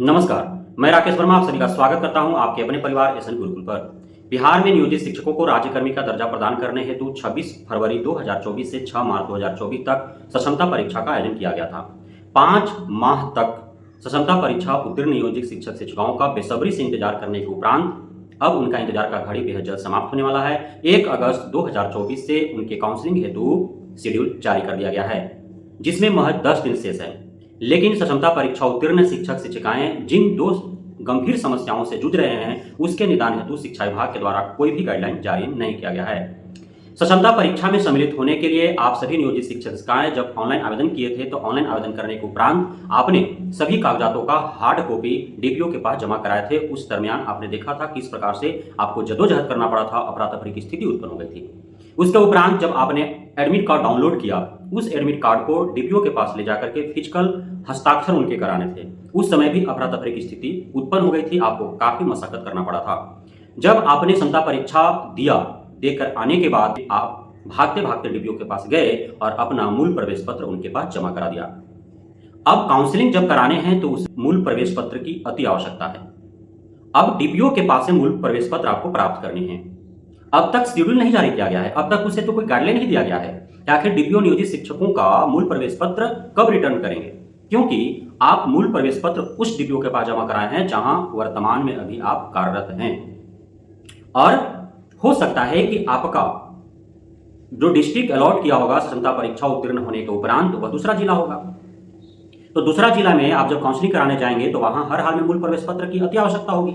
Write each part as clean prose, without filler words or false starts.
नमस्कार, मैं राकेश वर्मा आप सभी का स्वागत करता हूं आपके अपने परिवार एसएन गुरुकुल पर। बिहार में नियोजित शिक्षकों को राज्यकर्मी का दर्जा प्रदान करने हेतु 26 फरवरी 2024 से 6 मार्च 2024 तक सक्षमता परीक्षा का आयोजन किया गया था। 5 माह तक सक्षमता परीक्षा उत्तीर्ण नियोजित शिक्षक शिक्षिकाओं का बेसब्री से इंतजार करने के उपरांत अब उनका इंतजार का घड़ी बेहद जल्द समाप्त होने वाला है। 1 अगस्त 2024 से उनके काउंसलिंग हेतु शेड्यूल जारी कर दिया गया है, जिसमें महज 10 दिन शेष है। लेकिन सक्षमता परीक्षा उत्तीर्ण शिक्षक शिक्षिकाएं जिन दो गंभीर समस्याओं से जूझ रहे हैं, उसके निदान हेतु शिक्षा विभाग के द्वारा कोई भी गाइडलाइन जारी नहीं किया गया है। सक्षमता परीक्षा में सम्मिलित होने के लिए आप सभी नियोजित शिक्षक शिक्षिकाएं जब ऑनलाइन आवेदन किए थे, तो ऑनलाइन आवेदन करने के उपरांत आपने सभी कागजातों का हार्ड कॉपी डीपीओ के पास जमा कराए थे। उस दरमियान आपने देखा था किस प्रकार से आपको जद्दोजहद करना पड़ा था, अफरा-तफरी की स्थिति उत्पन्न हो गई थी। उसके उपरांत जब आपने एडमिट कार्ड डाउनलोड किया, उस एडमिट कार्ड को डीपीओ के पास ले जाकर के फिजिकल हस्ताक्षर उनके कराने थे। उस समय भी अफरा तफरी की स्थिति उत्पन्न हो गई थी, आपको काफी मशक्कत करना पड़ा था। जब आपने क्षमता परीक्षा देकर आने के बाद आप भागते भागते डीपीओ के पास गए और अपना मूल प्रवेश पत्र उनके पास जमा करा दिया। अब काउंसलिंग जब कराने हैं तो उस मूल प्रवेश पत्र की अति आवश्यकता है। अब डीपीओ के पास से मूल प्रवेश पत्र आपको प्राप्त करने हैं। अब तक शेड्यूल नहीं जारी किया गया है, अब तक उसे तो कोई गाइडलाइन नहीं दिया गया है कि आखिर डीपीओ नियोजित शिक्षकों का मूल प्रवेश पत्र कब रिटर्न करेंगे, क्योंकि आप मूल प्रवेश पत्र उस डीपीओ के पास जमा कराए हैं जहां वर्तमान में अभी आप कार्यरत हैं। और हो सकता है कि आपका जो डिस्ट्रिक्ट अलॉट किया होगा सक्षमता परीक्षा उत्तीर्ण होने के उपरांत, वह दूसरा जिला होगा। तो दूसरा जिला में आप जब काउंसलिंग कराने जाएंगे तो वहां हर हाल में मूल प्रवेश पत्र की अति आवश्यकता होगी,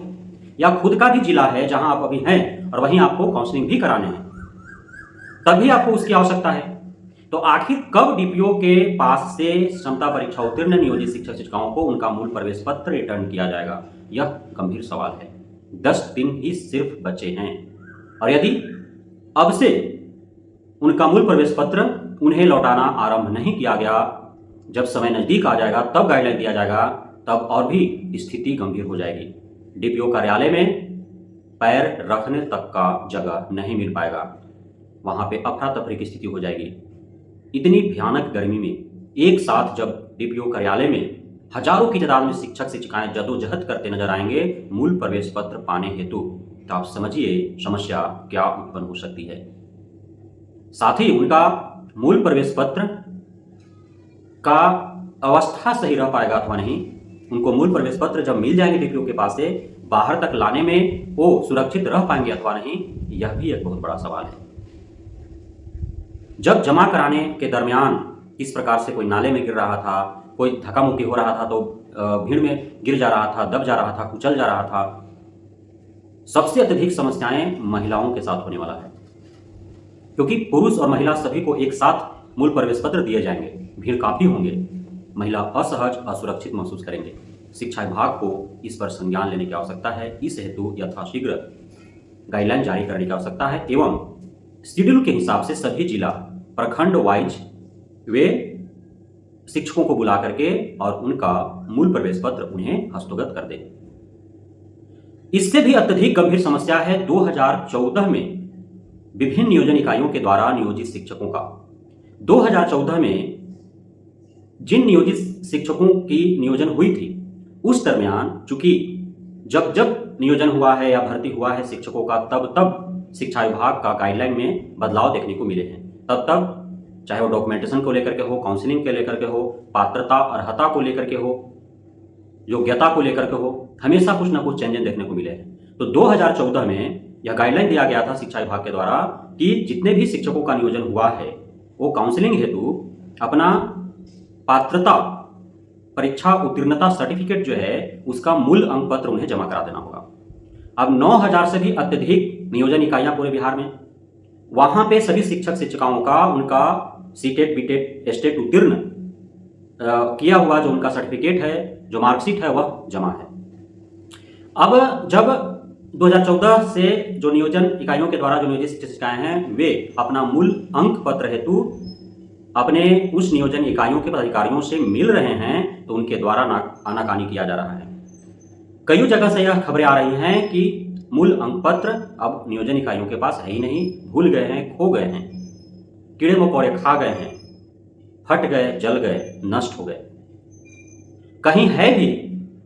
या खुद का भी जिला है जहां आप अभी हैं और वहीं आपको काउंसलिंग भी कराने हैं, तभी आपको उसकी आवश्यकता है। तो आखिर कब डीपीओ के पास से क्षमता परीक्षा उत्तीर्ण नियोजित शिक्षक शिक्षिकाओं को उनका मूल प्रवेश पत्र रिटर्न किया जाएगा, यह गंभीर सवाल है। 10 दिन ही सिर्फ बचे हैं, और यदि अब से उनका मूल प्रवेश पत्र उन्हें लौटाना आरंभ नहीं किया गया, जब समय नजदीक आ जाएगा तब गाइडलाइन दिया जाएगा, तब और भी स्थिति गंभीर हो जाएगी। डीपीओ कार्यालय में पैर रखने तक का जगह नहीं मिल पाएगा, वहां पे अफरा तफरी की स्थिति हो जाएगी। इतनी भयानक गर्मी में एक साथ जब डीपीओ कार्यालय में हजारों की तादाद में शिक्षक शिक्षिकाएं जद्दोजहद करते नजर आएंगे मूल प्रवेश पत्र पाने हेतु, तो आप समझिए समस्या क्या उत्पन्न हो सकती है। साथ ही उनका मूल प्रवेश पत्र का अवस्था सही रह पाएगा अथवा नहीं, उनको मूल प्रवेश पत्र जब मिल जाएंगे डीपीओ के पास से, बाहर तक लाने में वो सुरक्षित रह पाएंगे अथवा नहीं, यह भी एक बहुत बड़ा सवाल है। जब जमा कराने के दरमियान किस प्रकार से कोई नाले में गिर रहा था, कोई धक्का मुक्की हो रहा था तो भीड़ में गिर जा रहा था, दब जा रहा था, कुचल जा रहा था। सबसे अत्यधिक समस्याएं महिलाओं के साथ होने वाला है, क्योंकि पुरुष और महिला सभी को एक साथ मूल प्रवेश पत्र दिए जाएंगे, भीड़ काफी होंगे, महिला असहज असुरक्षित महसूस करेंगे। शिक्षा विभाग को इस पर संज्ञान लेने की आवश्यकता है। इस हेतु यथाशीघ्र गाइडलाइन जारी करने की आवश्यकता है एवं शेड्यूल के हिसाब से सभी जिला प्रखंड वाइज वे शिक्षकों को बुला करके और उनका मूल प्रवेश पत्र उन्हें हस्तगत कर दें। इससे भी अत्यधिक गंभीर समस्या है 2014 में विभिन्न नियोजन इकाइयों के द्वारा नियोजित शिक्षकों का। 2014 में जिन नियोजित शिक्षकों की नियोजन हुई थी, उस दरमियान चूंकि जब जब नियोजन हुआ है या भर्ती हुआ है शिक्षकों का, तब तब शिक्षा विभाग का गाइडलाइन में बदलाव देखने को मिले हैं। तब चाहे वो डॉक्यूमेंटेशन को लेकर के हो, काउंसलिंग के लेकर के हो, पात्रता अर्हता को लेकर के हो, योग्यता को लेकर के हो, हमेशा कुछ ना कुछ चेंजेस देखने को मिले हैं। तो 2014 में यह गाइडलाइन दिया गया था शिक्षा विभाग के द्वारा कि जितने भी शिक्षकों का नियोजन हुआ है वो काउंसलिंग हेतु अपना पात्रता परीक्षा उत्तीर्णता सर्टिफिकेट जो है उसका मूल अंक पत्र उन्हें जमा करा देना होगा। अब 9000 से भी अत्यधिक नियोजन इकाइयां पूरे बिहार में, वहां पे सभी शिक्षक शिक्षिकाओं का उनका सीटेट बीटेट एस्टेट उत्तीर्ण किया हुआ जो उनका सर्टिफिकेट है, जो मार्कशीट है, वह जमा है। अब जब 2014 से जो नियोजन इकाइयों के द्वारा जो नियोजित शिक्षक शिक्षिकाएं हैं, वे अपना मूल अंक पत्र हेतु अपने उस नियोजन इकाइयों के पदाधिकारियों से मिल रहे हैं, तो उनके द्वारा आनाकानी किया जा रहा है। कई जगह से यह खबरें आ रही हैं कि मूल अंक पत्र अब नियोजन इकाइयों के पास है ही नहीं, भूल गए हैं, खो गए हैं, कीड़े मकोड़े खा गए हैं, फट गए, जल गए, नष्ट हो गए। कहीं है भी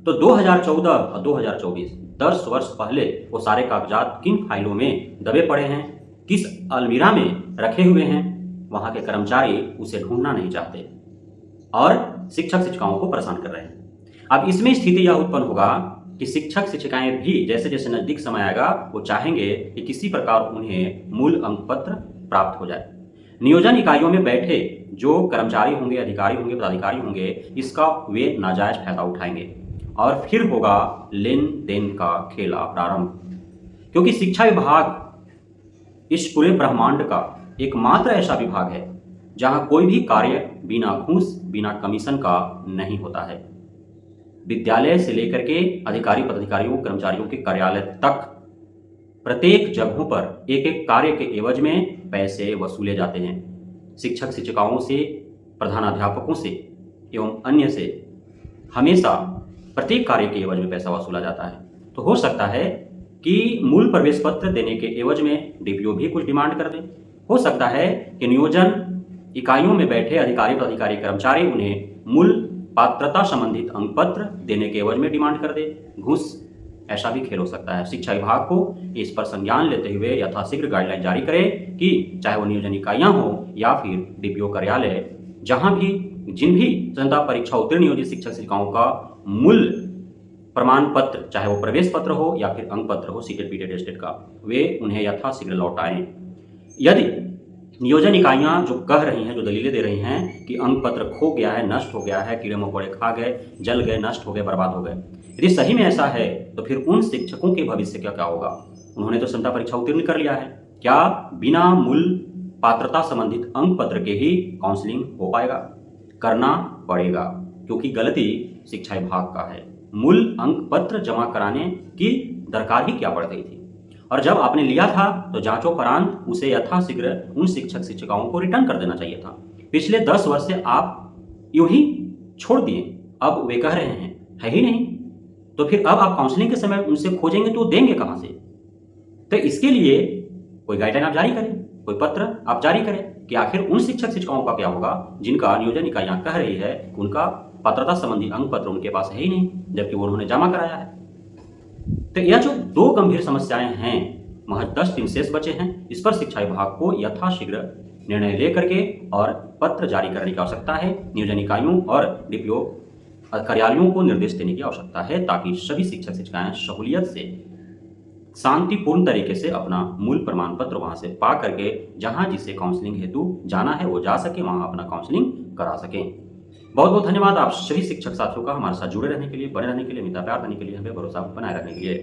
तो 2014 और 2024 10 वर्ष पहले वो सारे कागजात किन फाइलों में दबे पड़े हैं, किस अलमीरा में रखे हुए हैं, वहां के कर्मचारी उसे ढूंढना नहीं चाहते और शिक्षक शिक्षिकाओं को परेशान कर रहे हैं। अब इसमें स्थिति यह उत्पन्न होगा कि शिक्षक शिक्षिकाएं भी जैसे जैसे नजदीक समय आएगा वो चाहेंगे कि किसी प्रकार उन्हें मूल अंक पत्र प्राप्त हो जाए। नियोजन इकाइयों में बैठे जो कर्मचारी होंगे, अधिकारी होंगे, पदाधिकारी होंगे, इसका वे नाजायज फायदा उठाएंगे और फिर होगा लेन देन का खेला प्रारंभ। क्योंकि शिक्षा विभाग इस पूरे ब्रह्मांड का एकमात्र ऐसा विभाग है जहां कोई भी कार्य बिना घूस, बिना कमीशन का नहीं होता है। विद्यालय से लेकर के अधिकारी, पदाधिकारियों, कर्मचारियों के कार्यालय तक प्रत्येक जगहों पर एक एक कार्य के एवज में पैसे वसूले जाते हैं। शिक्षक शिक्षिकाओं से, प्रधानाध्यापकों से एवं अन्य से हमेशा प्रत्येक कार्य के एवज में पैसा वसूला जाता है। तो हो सकता है कि मूल प्रवेश पत्र देने के एवज में डीपीओ भी कुछ डिमांड कर दे। हो सकता है कि नियोजन इकाइयों में बैठे अधिकारी, पदाधिकारी, कर्मचारी उन्हें मूल पात्रता संबंधित अंक पत्र देने के एवज में डिमांड कर दे, घूस। ऐसा भी खेल हो सकता है। शिक्षा विभाग को इस पर संज्ञान लेते हुए यथाशीघ्र गाइडलाइन जारी करे कि चाहे वो नियोजन इकाइयां हो या फिर डीपीओ कार्यालय, जहां भी जिन भी जनता परीक्षा उत्तीर्ण नियोजित शिक्षक शिक्षिकाओं का मूल प्रमाण पत्र, चाहे वो प्रवेश पत्र हो या फिर अंक पत्र हो, सीटेट, पीटेट, एस्टेट का, वे उन्हें यथाशीघ्र लौटाएं। यदि नियोजन इकाइयां जो कह रही हैं, जो दलीलें दे रही हैं कि अंक पत्र खो गया है, नष्ट हो गया है, कीड़े मकोड़े खा गए, जल गए, नष्ट हो गए, बर्बाद हो गए, यदि सही में ऐसा है तो फिर उन शिक्षकों के भविष्य का क्या होगा? उन्होंने तो क्षमता परीक्षा उत्तीर्ण कर लिया है, क्या बिना मूल पात्रता संबंधित अंक पत्र के ही काउंसलिंग हो पाएगा? करना पड़ेगा, क्योंकि गलती शिक्षा विभाग का है। मूल अंक पत्र जमा कराने की दरकार ही क्या पड़ गई थी? और जब आपने लिया था तो जांचोपरांत उसे यथाशीघ्र उन शिक्षक शिक्षिकाओं को रिटर्न कर देना चाहिए था। पिछले 10 वर्ष से आप यूं ही छोड़ दिए, अब वे कह रहे हैं है ही नहीं, तो फिर अब आप काउंसलिंग के समय उनसे खोजेंगे तो देंगे कहां से? तो इसके लिए कोई गाइडलाइन आप जारी करें, कोई पत्र आप जारी करें कि आखिर उन शिक्षक शिक्षिकाओं का क्या होगा जिनका नियोजन इकाइयां कह रही है उनका पात्रता संबंधी अंक पत्र उनके पास है ही नहीं, जबकि वो उन्होंने जमा कराया है। तो यह जो 2 गंभीर समस्याएं हैं, महज 10 दिन शेष बचे हैं। इस पर शिक्षा विभाग को यथाशीघ्र निर्णय लेकर के और पत्र जारी करने की आवश्यकता है। नियोजन इकाइयों और डीपीओ कार्यालयों को निर्देश देने की आवश्यकता है ताकि सभी शिक्षक शिक्षिकाएं सहूलियत से, शांतिपूर्ण तरीके से अपना मूल प्रमाण पत्र वहां से पा करके जहां जिसे काउंसलिंग हेतु जाना है वो जा सके, वहां अपना काउंसलिंग करा सकें। बहुत बहुत धन्यवाद आप सभी शिक्षक साथियों का हमारे साथ जुड़े रहने के लिए, बने रहने के लिए, मित्रता प्यार देने के लिए, हमें भरोसा बनाए रखने के लिए।